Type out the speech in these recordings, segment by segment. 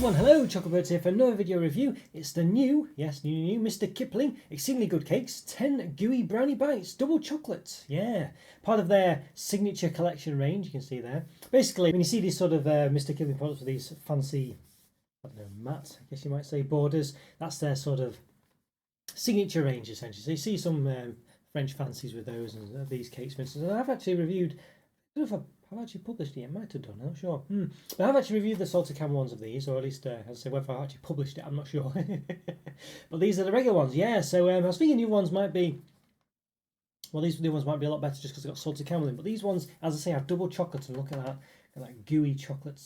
everyone, hello, Roberto here for another video review. It's the new, new Mr. Kipling Exceedingly Good Cakes 10 Gooey Brownie Bites, double chocolate. Yeah, part of their signature collection range, you can see there. Basically, when you see these sort of Mr. Kipling products with these fancy, I don't know, matte, I guess you might say, borders, that's their sort of signature range essentially. So you see some French fancies with those and these cakes, for instance. And I've actually reviewed, I don't know if I've actually published it yet, might have done, I'm not sure. But I've actually reviewed the Salted Caramel ones of these, or at least, as I say, whether I actually published it, I'm not sure. But these are the regular ones, yeah. So I was thinking new ones might be, well, these new ones might be a lot better just because they've got salted caramel in. But these ones, as I say, have double chocolate, and look at that gooey chocolate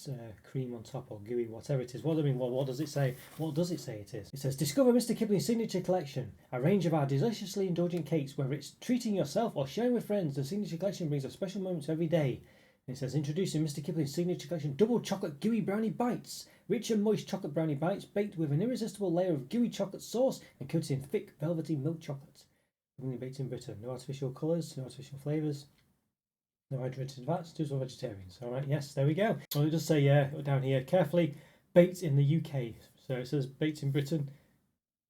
cream on top, or gooey whatever it is. What does it say? What does it say it is? It says, discover Mr. Kipling's signature collection, a range of our deliciously indulgent cakes. Whether it's treating yourself or sharing with friends, the signature collection brings a special moment to every day. And it says, introducing Mr. Kipling's signature collection, double chocolate gooey brownie bites. Rich and moist chocolate brownie bites baked with an irresistible layer of gooey chocolate sauce and coated in thick velvety milk chocolate. Only baked in Britain. No artificial colours, no artificial flavours. No hydrated fats, just for vegetarians. All right, yes, there we go. Well, it does say down here, carefully baked in the UK. So it says baked in Britain,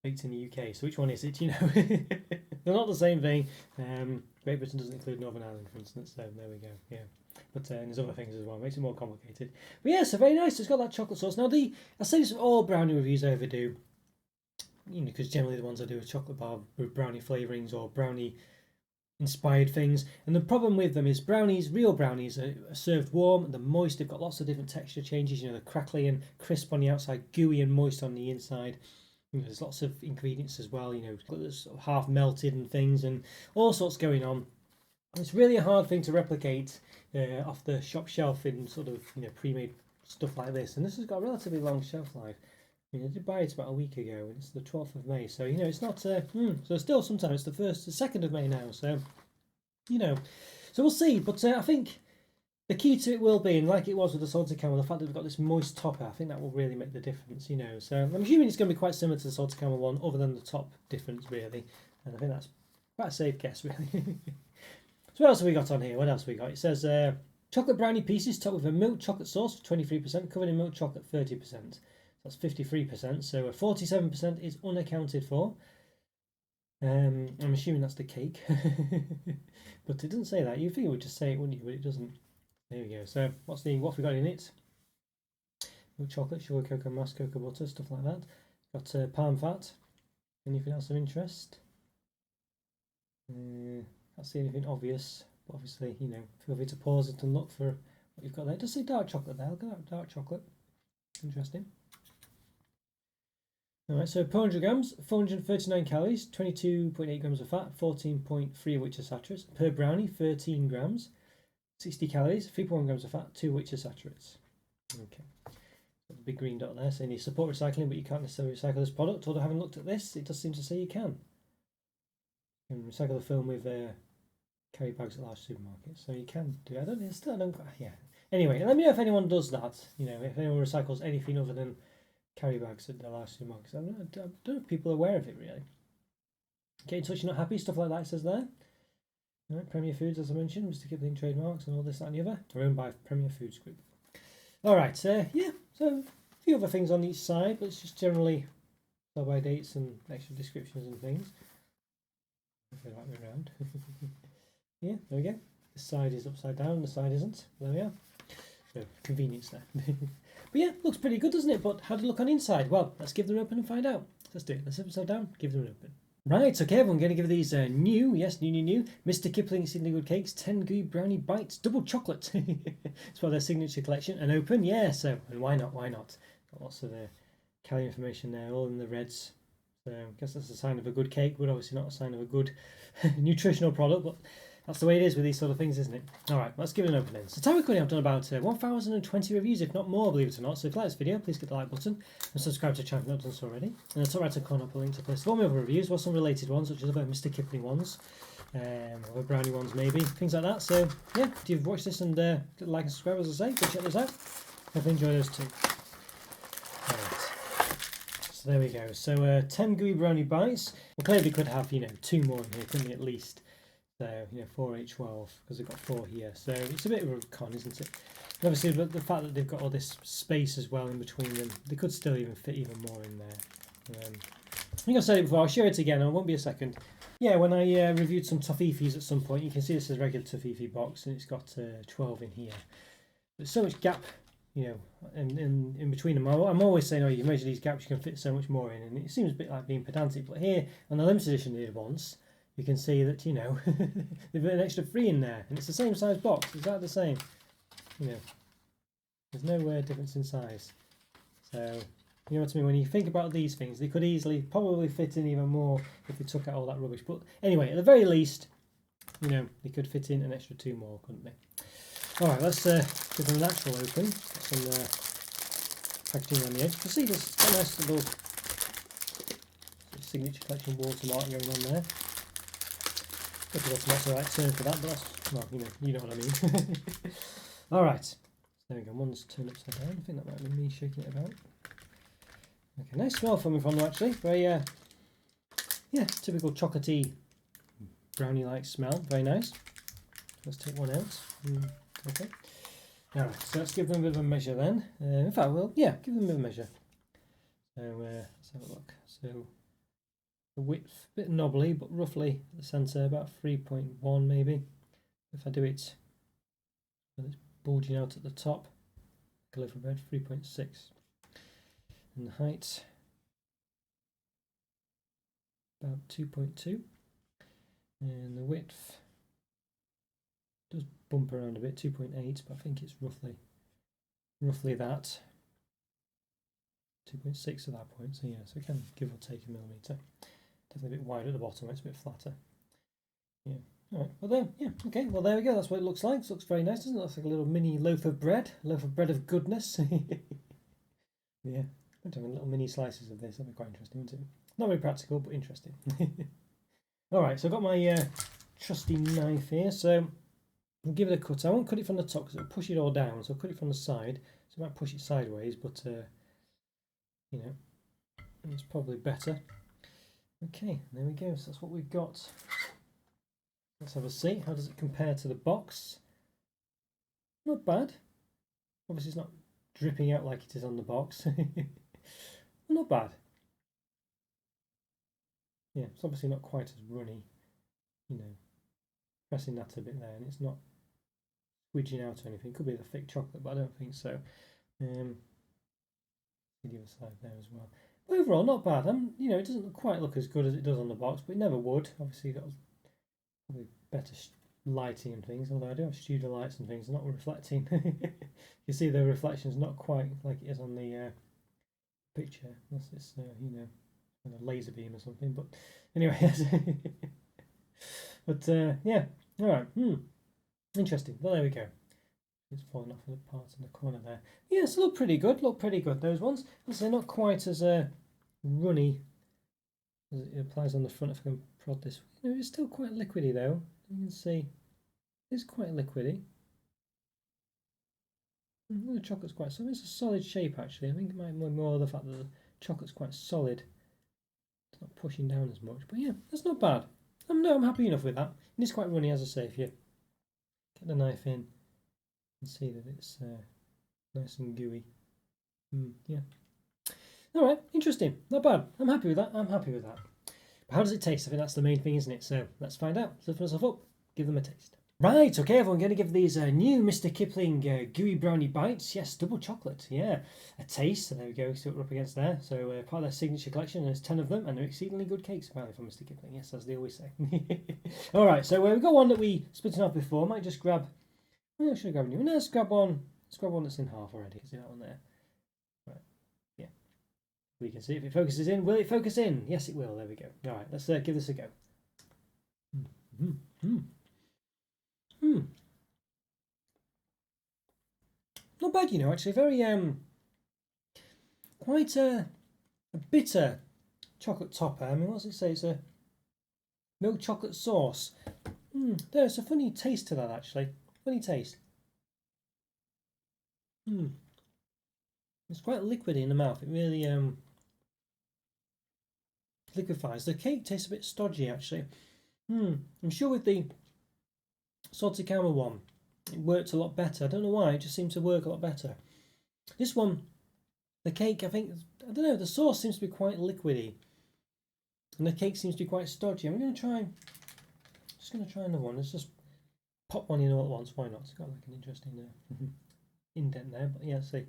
baked in the UK. So which one is it? You know, they're not the same thing. Great Britain doesn't include Northern Ireland, for instance. So there we go. Yeah, but and there's other things as well. Makes it more complicated. But yeah, so very nice. It's got that chocolate sauce. Now I say this with all brownie reviews I ever do. You know, because generally the ones I do are chocolate bar with brownie flavourings or brownie inspired things, and the problem with them is brownies, real brownies, are served warm, they're moist, they've got lots of different texture changes, you know, they're crackly and crisp on the outside, gooey and moist on the inside. You know, there's lots of ingredients as well, you know, there's sort of half melted and things and all sorts going on. It's really a hard thing to replicate off the shop shelf in sort of, you know, pre-made stuff like this, and this has got a relatively long shelf life. I mean, I did buy it about a week ago, and it's the 12th of May, so, you know, it's not, so still sometimes it's the 2nd of May now, so, you know, so we'll see, but I think the key to it will be, and like it was with the salted caramel, the fact that we've got this moist topper, I think that will really make the difference, you know, so I'm assuming it's going to be quite similar to the salted caramel one, other than the top difference, really, and I think that's quite a safe guess, really. So what else have we got on here? What else have we got? It says, chocolate brownie pieces topped with a milk chocolate sauce, 23%, covered in milk chocolate, 30%. That's 53%, so 47% is unaccounted for. I'm assuming that's the cake, but it doesn't say that. You'd think it would just say it, wouldn't you? But it doesn't. There we go. So what have we got in it? Milk chocolate, sugar, cocoa mass, cocoa butter, stuff like that. Got palm fat. Anything else of interest? Can't see anything obvious, but obviously, you know, feel free to pause it and look for what you've got there. It does say dark chocolate there. Look at that, dark chocolate. Interesting. Alright, so per 100 grams, 439 calories, 22.8 grams of fat, 14.3 of which are saturates. Per brownie, 13 grams, 60 calories, 3.1 grams of fat, 2 of which are saturates. Okay, got the big green dot there saying you support recycling, but you can't necessarily recycle this product. Although having looked at this, it does seem to say you can. You can recycle the film with carry bags at large supermarkets, so you can do it. I don't, yeah. Anyway, let me know if anyone does that. You know, if anyone recycles anything other than carry bags at the large supermarkets. I don't know if people are aware of it, really. Get in touch, you're not happy, stuff like that, it says there. All right, Premier Foods, as I mentioned, Mr. Kipling trademarks and all this, that and the other, are owned by Premier Foods Group. All right, yeah, so a few other things on each side, but it's just generally sell-by dates and extra descriptions and things. If they like me around. Yeah, there we go. This side is upside down, the side isn't. There we are. So, convenience there. But yeah, looks pretty good, doesn't it? But how does it look on inside? Well, let's give them an open and find out. Let's do it. Let's upside down, give them an open. Right, okay, everyone, going to give these new Mr. Kipling Exceedingly Good Cakes 10 Gooey Brownie Bites, double chocolate. It's for their signature collection. And open, yeah, so, and why not? Got lots of calorie information there, all in the reds. So I guess that's a sign of a good cake, but obviously not a sign of a good nutritional product, but that's the way it is with these sort of things, isn't it? Alright, let's give it an open then. So typically I've done about 1,020 reviews, if not more, believe it or not. So if you like this video, please hit the like button and subscribe to the channel if you've not done so already. And the top right hand corner, I'll put a link to a list of all my other reviews, or some related ones, such as other Mr. Kipling ones, other brownie ones maybe, things like that. So yeah, if you've watched this and like and subscribe, as I say, go check those out. Hope you enjoy those too. Alright, so there we go. So 10 Gooey Brownie Bites. We clearly could have, you know, 2 more in here, couldn't we, at least? So, you know, 4H12, because they've got 4 here. So it's a bit of a con, isn't it? And obviously, but the fact that they've got all this space as well in between them, they could still even fit even more in there. I think I've said it before, I'll show it again, and it won't be a second. Yeah, when I reviewed some Toffees at some point, you can see this is a regular Toffee box, and it's got 12 in here. There's so much gap, you know, in between them. I'm always saying, oh, you measure these gaps, you can fit so much more in, and it seems a bit like being pedantic, but here, on the limited edition ones, you can see that, you know, they've got an extra 3 in there, and it's the same size box, exactly the same. You know, there's no difference in size. So, you know what I mean, when you think about these things, they could easily, probably fit in even more if they took out all that rubbish. But anyway, at the very least, you know, they could fit in an extra 2 more, couldn't they? Alright, let's give them an actual open. Got some packaging on the edge. You can see there's a nice little signature collection watermark going on there. I don't know if that's the right term for that, but that's, well, you know what I mean. Alright, so there we go, one's turned upside down. I think that might have been me shaking it about. Okay, nice smell coming from them actually. Very, yeah, typical chocolatey, brownie-like smell. Very nice. Let's take one out. Okay. Alright, so let's give them a bit of a measure then. In fact, we'll, yeah, give them a bit of a measure. So, let's have a look. So, the width, a bit knobbly, but roughly the centre, about 3.1 maybe. If I do it, it's bulging out at the top, like a loaf of bread, 3.6. And the height, about 2.2. And the width does bump around a bit, 2.8, but I think it's roughly that. 2.6 at that point, so yeah, so it can give or take a millimetre. Definitely a bit wider at the bottom, it's a bit flatter. Yeah. Alright, well there, yeah, okay, well there we go, that's what it looks like. It looks very nice, doesn't it? It looks like a little mini loaf of bread of goodness. Yeah, I'm having little mini slices of this, that'd be quite interesting, wouldn't it? Not very practical, but interesting. Alright, so I've got my trusty knife here, so I'll give it a cut. I won't cut it from the top because it'll push it all down, so I'll cut it from the side. So I might push it sideways, but you know, it's probably better. Okay, there we go. So that's what we've got. Let's have a see. How does it compare to the box? Not bad. Obviously, it's not dripping out like it is on the box. Not bad. Yeah, it's obviously not quite as runny. You know, pressing that a bit there, and it's not squidging out or anything. Could be the thick chocolate, but I don't think so. The other side there as well. But overall, not bad. You know, it doesn't quite look as good as it does on the box, but it never would. Obviously, got probably better lighting and things. Although I do have studio lights and things, not reflecting. You see the reflection's not quite like it is on the picture. Unless it's you know, a laser beam or something. But anyway, but yeah, all right. Interesting. Well, there we go. It's falling off of the part in the corner there. Yes, look pretty good. Look pretty good. Those ones. They're not quite as runny as it applies on the front. If I can prod this, you know, it's still quite liquidy though. You can see it's quite liquidy. The chocolate's quite solid. It's a solid shape actually. I think it might be more the fact that the chocolate's quite solid. It's not pushing down as much. But yeah, that's not bad. I'm happy enough with that. And it's quite runny, as I say. If you get the knife in and see that it's nice and gooey. Yeah. All right, interesting. Not bad. I'm happy with that. But how does it taste? I think that's the main thing, isn't it? So let's find out. So lift myself up, give them a taste. Right, okay, everyone, going to give these new Mr. Kipling Gooey Brownie Bites. Yes, double chocolate, yeah. A taste, so there we go, see what we're up against there. So part of their signature collection, there's 10 of them, and they're exceedingly good cakes, apparently, from Mr. Kipling. Yes, as they always say. All right, so we've got one that we split off before. Might just grab, well, I should have grabbed a new one. No, let's grab one that's in half already. See that one there? Right, yeah. We can see if it focuses in. Will it focus in? Yes, it will. There we go. All right, let's give this a go. Not bad, you know, actually. Very, quite a bitter chocolate topper. I mean, what's it say? It's a milk chocolate sauce. There's a funny taste to that, actually. Funny taste. It's quite liquidy in the mouth. It really liquefies. The cake tastes a bit stodgy, actually. I'm sure with the salted caramel one, it worked a lot better. I don't know why, it just seemed to work a lot better. This one, the cake, I don't know, the sauce seems to be quite liquidy. And the cake seems to be quite stodgy. Just going to try another one. Let's just pop one in all at once. Why not? It's got like an interesting indent there. But yeah, let's see.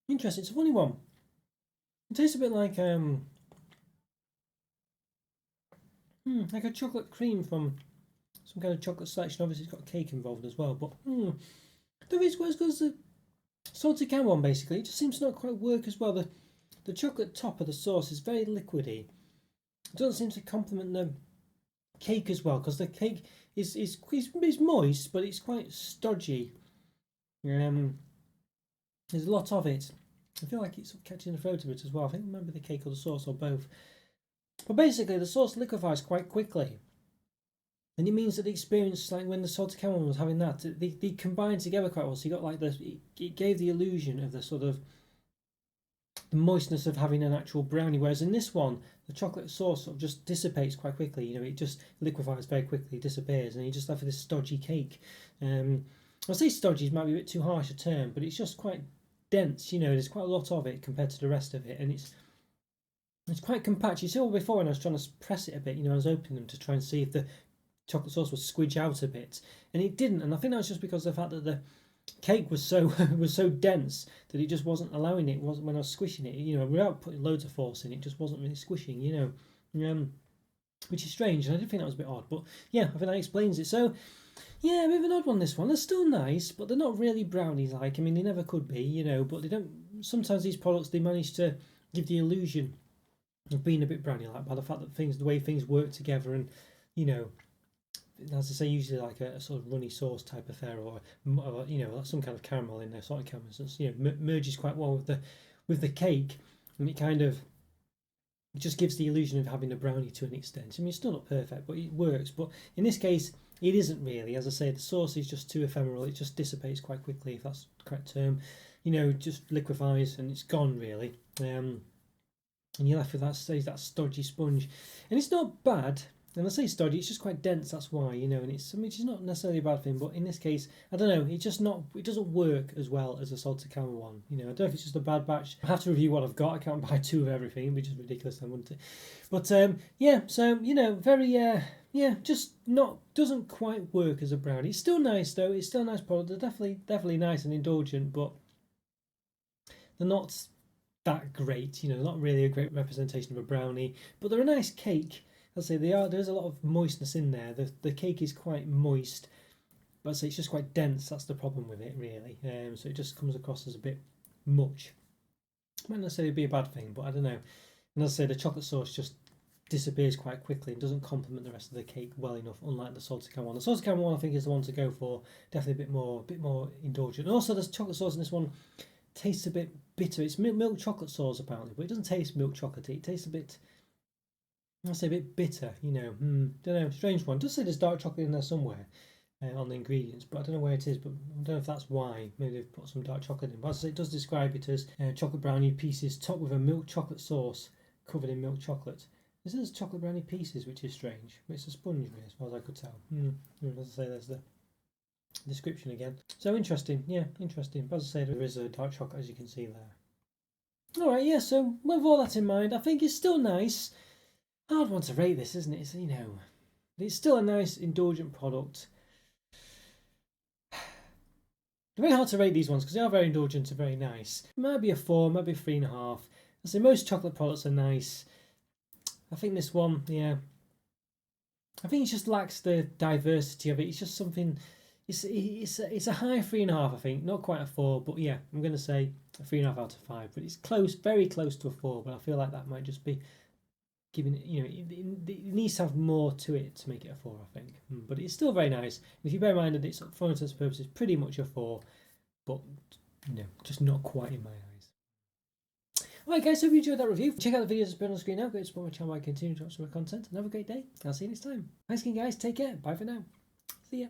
Interesting. It's a funny one. It tastes a bit like like a chocolate cream from some kind of chocolate selection. Obviously, it's got cake involved as well. But the reason was because the salted caramel one basically it just seems to not quite work as well. The chocolate top of the sauce is very liquidy. It doesn't seem to complement the cake as well because the cake is moist, but it's quite stodgy. There's a lot of it. I feel like it's catching the throat a bit as well. I think maybe the cake or the sauce or both. But basically, the sauce liquefies quite quickly. And it means that the experience, like when the salted caramel was having that, they combined together quite well. So you got like this, it gave the illusion of the sort of the moistness of having an actual brownie. Whereas in this one, the chocolate sauce sort of just dissipates quite quickly. You know, it just liquefies very quickly, disappears, and you just have this stodgy cake. I'll say stodgy might be a bit too harsh a term, but it's just quite dense. You know, there's quite a lot of it compared to the rest of it, and it's quite compact. You saw before when I was trying to press it a bit. You know, I was opening them to try and see if the chocolate sauce would squidge out a bit, and it didn't. And I think that was just because of the fact that the cake was so was so dense that it just wasn't allowing it. Wasn't when I was squishing it, you know, without putting loads of force in, it just wasn't really squishing, you know, which is strange. And I did think that was a bit odd, but yeah, I think that explains it. So yeah, a bit of an odd one. This one, they're still nice, but they're not really brownies like. I mean, they never could be, you know, but they don't. Sometimes these products they manage to give the illusion of being a bit brownie like by the fact that the way things work together, and you know, as I say, usually like a sort of runny sauce type affair, or you know, some kind of caramel in there, salted caramel. So you know, merges quite well with the cake, and it just gives the illusion of having a brownie to an extent. I mean, it's still not perfect, but it works. But in this case, it isn't really. As I say, the sauce is just too ephemeral. It just dissipates quite quickly, if that's the correct term. You know, just liquefies and it's gone really. And you're left with that stodgy sponge, and it's not bad. And I say stodgy, it's just quite dense. That's why, you know. And it's which is not necessarily a bad thing, but in this case, I don't know. It doesn't work as well as a salted caramel one. You know, I don't know if it's just a bad batch. I have to review what I've got. I can't buy two of everything. It'd be just ridiculous then, wouldn't it? But yeah. So you know, very yeah, just not doesn't quite work as a brownie. It's still nice though. It's still a nice product. They're definitely nice and indulgent, but they're not that great. You know, not really a great representation of a brownie, but they're a nice cake. I'll say they are. There's a lot of moistness in there. The cake is quite moist, but I'd say it's just quite dense. That's the problem with it, really. So it just comes across as a bit much. Might not necessarily be a bad thing, but I don't know. And as I say, the chocolate sauce just disappears quite quickly and doesn't complement the rest of the cake well enough. Unlike the salted caramel one, the salted caramel one I think is the one to go for. Definitely a bit more indulgent. And also, the chocolate sauce in this one tastes a bit bitter. It's milk chocolate sauce apparently, but it doesn't taste milk chocolatey. It tastes a bit. I'll say a bit bitter, you know. Don't know, strange one. It does say there's dark chocolate in there somewhere on the ingredients, but I don't know where it is. But I don't know if that's why. Maybe they've put some dark chocolate in. But as I say, it does describe it as chocolate brownie pieces topped with a milk chocolate sauce covered in milk chocolate. This is chocolate brownie pieces, which is strange. But it's a sponge, really, as far as I could tell. As I say, there's the description again. So interesting, yeah, interesting. But as I say, there is a dark chocolate, as you can see there. All right, yeah. So with all that in mind, I think it's still nice. Hard one to rate this, isn't it? It's, you know, it's still a nice indulgent product. It's very hard to rate these ones because they are very indulgent and very nice. It might be a 4, might be a 3.5. I say most chocolate products are nice. I think this one, yeah. I think it just lacks the diversity of it. It's just something. It's a high 3.5. I think, not quite a 4, but yeah, I'm gonna say a 3.5 out of 5. But it's close, very close to a 4. But I feel like that might just be giving it, you know, it needs to have more to it to make it a 4, I think. But it's still very nice. If you bear in mind that it's, for all intents and purposes, pretty much a 4, but you know, just not quite in my eyes. Alright guys, hope you enjoyed that review. Check out the videos that's been on the screen now. Go to support my channel by continuing to watch some content. And have a great day. I'll see you next time. Thanks again guys, take care. Bye for now. See ya.